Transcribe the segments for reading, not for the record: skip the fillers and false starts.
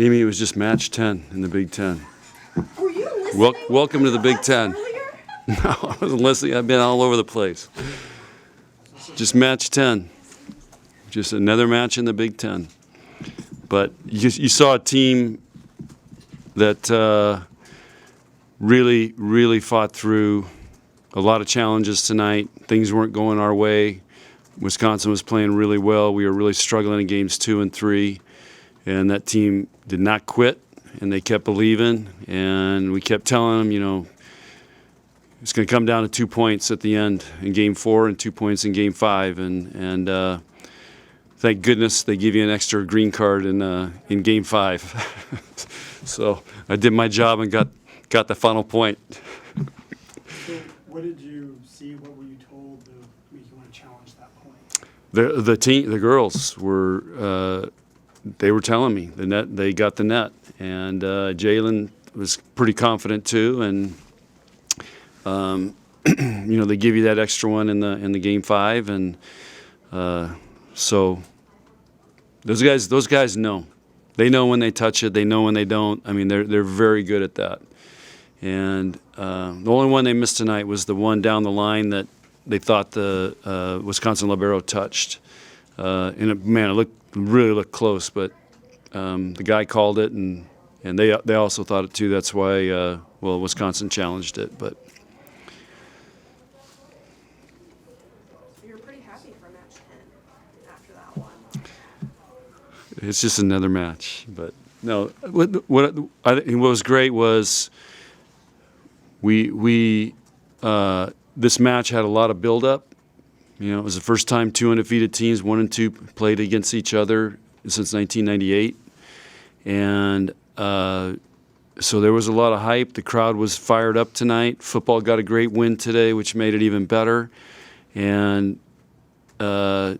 Amy, it was just match 10 in the Big Ten. Were you listening? Welcome to the Big Ten. No, I wasn't listening. I've been all over the place. Just match 10. Just another match in the Big Ten. But you saw a team that really, really fought through a lot of challenges tonight. Things weren't going our way. Wisconsin was playing really well. We were really struggling in games 2 and 3. And that team did not quit, and they kept believing. And we kept telling them, you know, it's going to come down to 2 points at the end in Game 4 and 2 points in Game 5. And thank goodness they give you an extra green card in Game 5. So I did my job and got the final point. So what did you see? What were you told to make you want to challenge that point? The girls were they were telling me they got the net, and Jalen was pretty confident too, and you know, they give you that extra one in the Game 5, and so those guys know. They know when they touch it. They know when they don't. I mean, they're very good at that. And the only one they missed tonight was the one down the line that they thought the Wisconsin libero touched. And it really looked close, but the guy called it, and they also thought it too. That's why Wisconsin challenged it. But you were pretty happy for match 10 after that one. it's just another match. But no, what was great was we this match had a lot of build-up. You know, it was the first time 2 undefeated teams, 1 and 2, played against each other since 1998. And so there was a lot of hype. The crowd was fired up tonight. Football got a great win today, which made it even better. And it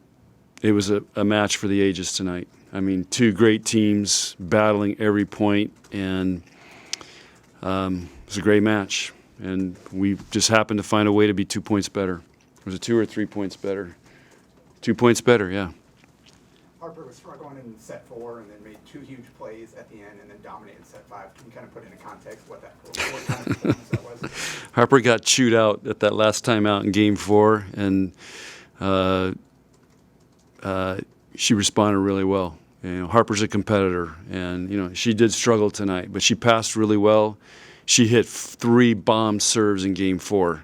was a match for the ages tonight. I mean, 2 great teams battling every point, and it was a great match. And we just happened to find a way to be 2 points better. Was it 2 or 3 points better? 2 points better, yeah. Harper was struggling in set 4 and then made 2 huge plays at the end and then dominated set 5. Can you kind of put into context what kind of performance that was? Harper got chewed out at that last time out in Game 4, and she responded really well. You know, Harper's a competitor, and you know, she did struggle tonight, but she passed really well. She hit 3 bomb serves in Game 4,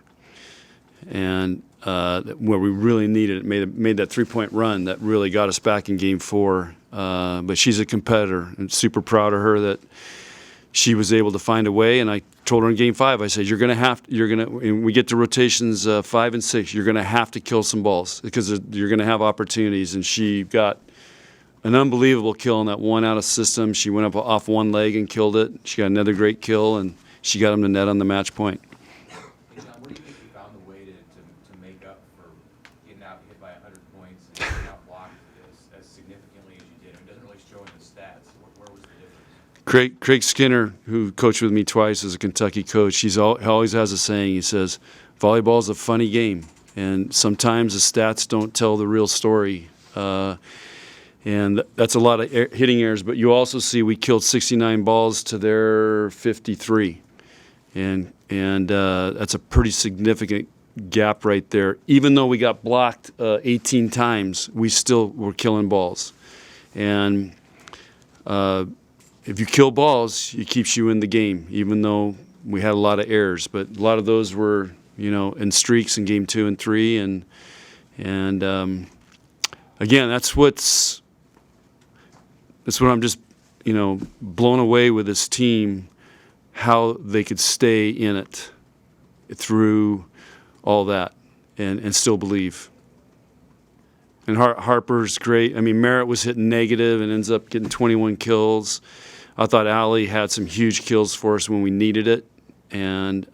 and where we really needed it, made that 3-point run that really got us back in Game 4. But she's a competitor, and super proud of her that she was able to find a way. And I told her in Game 5, I said, when we get to rotations 5 and 6, you're gonna have to kill some balls because you're gonna have opportunities. And she got an unbelievable kill on that one out of system. She went up off one leg and killed it. She got another great kill, and she got him to net on the match point. John, what do you think you found the way to make up for getting out hit by 100 points and getting out blocked as significantly as you did? It doesn't really show in the stats. Where was the difference? Craig Skinner, who coached with me twice as a Kentucky coach, he always has a saying. He says, volleyball is a funny game, and sometimes the stats don't tell the real story. And that's a lot of hitting errors, but you also see we killed 69 balls to their 53. And that's a pretty significant gap right there. Even though we got blocked 18 times, we still were killing balls. And if you kill balls, it keeps you in the game, even though we had a lot of errors. But a lot of those were, you know, in streaks in Game 2 and 3. And again, that's what I'm just, you know, blown away with this team, how they could stay in it through all that and still believe. And Harper's great. I mean, Merritt was hitting negative and ends up getting 21 kills. I thought Allie had some huge kills for us when we needed it. And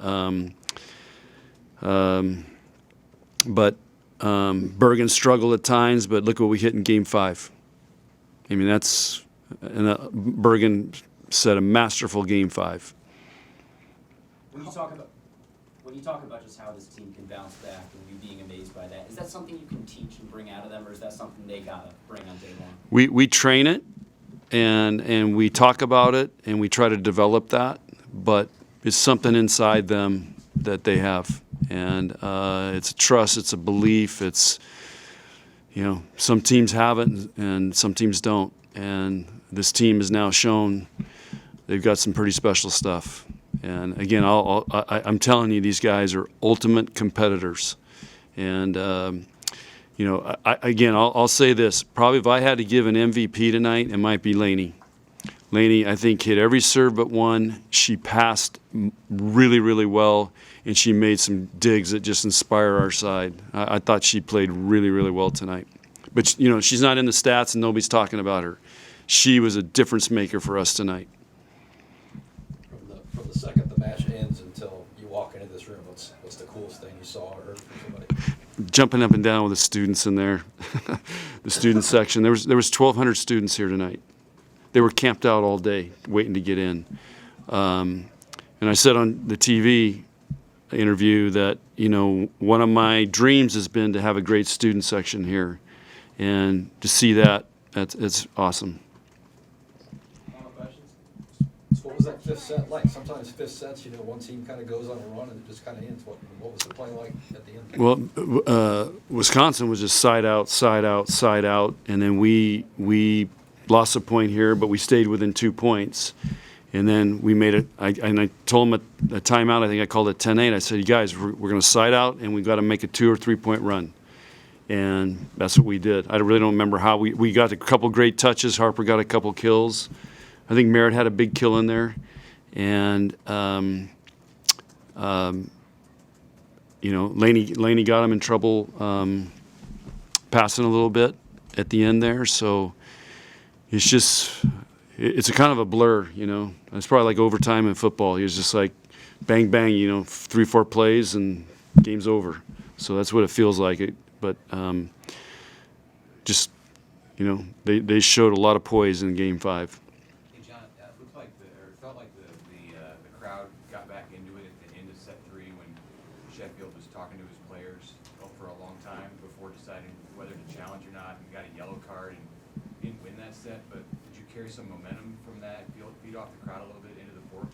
but Bergen struggled at times, but look what we hit in Game 5. I mean, Bergen set a masterful Game 5. When you talk about just how this team can bounce back and you being amazed by that, is that something you can teach and bring out of them, or is that something they gotta bring on day one? We train it, and we talk about it, and we try to develop that, but it's something inside them that they have. And it's a trust, it's a belief, it's, some teams have it and some teams don't. And this team has now shown they've got some pretty special stuff. And again, I'm telling you, these guys are ultimate competitors. And, I'll say this. Probably if I had to give an MVP tonight, it might be Lainey. Lainey, I think, hit every serve but one. She passed really, really well, and she made some digs that just inspire our side. I thought she played really, really well tonight. But, she's not in the stats, and nobody's talking about her. She was a difference maker for us tonight. From the second the match ends until you walk into this room, what's the coolest thing you saw or heard from somebody? Jumping up and down with the students in there, the student section. There was 1,200 students here tonight. They were camped out all day waiting to get in. And I said on the TV interview that, one of my dreams has been to have a great student section here. And to see that, it's awesome. Final questions? So what was that fifth set like? Sometimes fifth sets, one team kind of goes on a run and it just kind of ends. What was the play like at the end? Well, Wisconsin was just side out, side out, side out. And then we lost a point here, but we stayed within 2 points. And then we made it, and I told them at a timeout, I think I called it 10-8. I said, you guys, we're going to side out, and we've got to make a 2 or 3 point run. And that's what we did. I really don't remember how. We got a couple great touches. Harper got a couple kills. I think Merritt had a big kill in there. And, Laney got him in trouble passing a little bit at the end there. So it's a kind of a blur, It's probably like overtime in football. He was just like bang, bang, 3-4 plays and game's over. So that's what it feels like. But they showed a lot of poise in Game 5. Hey, John, it felt like the crowd got back into it at the end of set 3 when Sheffield was talking to his players for a long time before deciding whether to challenge or not, and got a yellow card and didn't win that set. But did you carry some momentum from that, feed off the crowd a little bit into the fourth?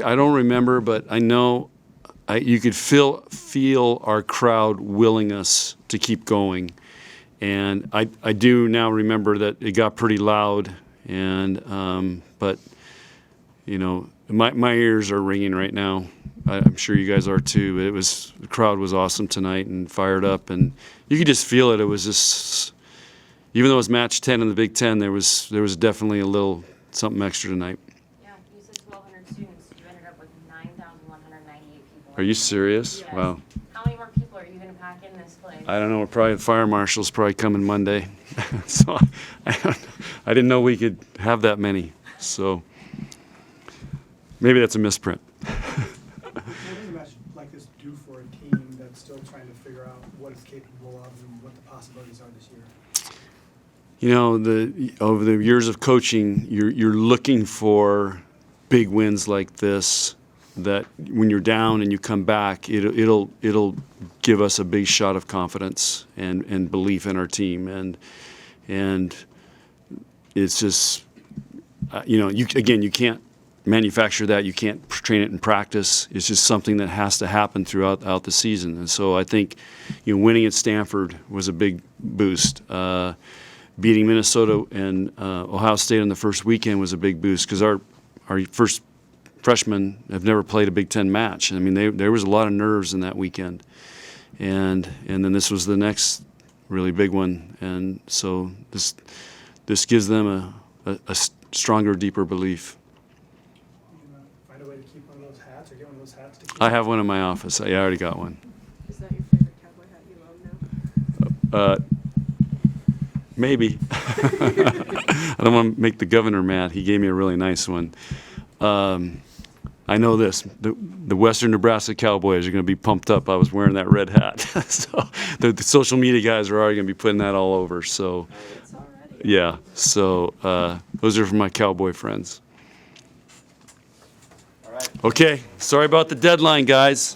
I don't remember, but I know you could feel our crowd willing us to keep going. And I do now remember that it got pretty loud, and but my ears are ringing right now. I'm sure you guys are too. The crowd was awesome tonight and fired up, and you could just feel it. It was just, even though it was match 10 in the Big Ten, there was definitely a little something extra tonight. Yeah, you said 1,200 students. You ended up with 9,198 people. Are you serious? Yes. Wow. How many more people are you going to pack in this place? I don't know. Probably the fire marshal's probably coming Monday. So I didn't know we could have that many. So maybe that's a misprint. What does a match like this do for a team that's still trying to figure out what it's capable of and what the possibilities are this year? Over the years of coaching, you're looking for big wins like this. That when you're down and you come back, it'll give us a big shot of confidence and belief in our team, and it's just you can't manufacture that. You can't train it in practice. It's just something that has to happen throughout the season. And so I think winning at Stanford was a big boost. Beating Minnesota and Ohio State on the first weekend was a big boost because our first freshmen have never played a Big Ten match. I mean, there was a lot of nerves in that weekend, and then this was the next really big one, and so this gives them a stronger, deeper belief. You find a way to keep one of those hats or get one of those hats to keep? I have one in my office. I already got one. Is that your favorite cowboy hat you own now? Maybe. I don't want to make the governor mad. He gave me a really nice one. I know this. The Western Nebraska Cowboys are going to be pumped up. I was wearing that red hat. So the social media guys are already going to be putting that all over. So, It's already. yeah. So those are for my cowboy friends. All right. Okay. Sorry about the deadline, guys.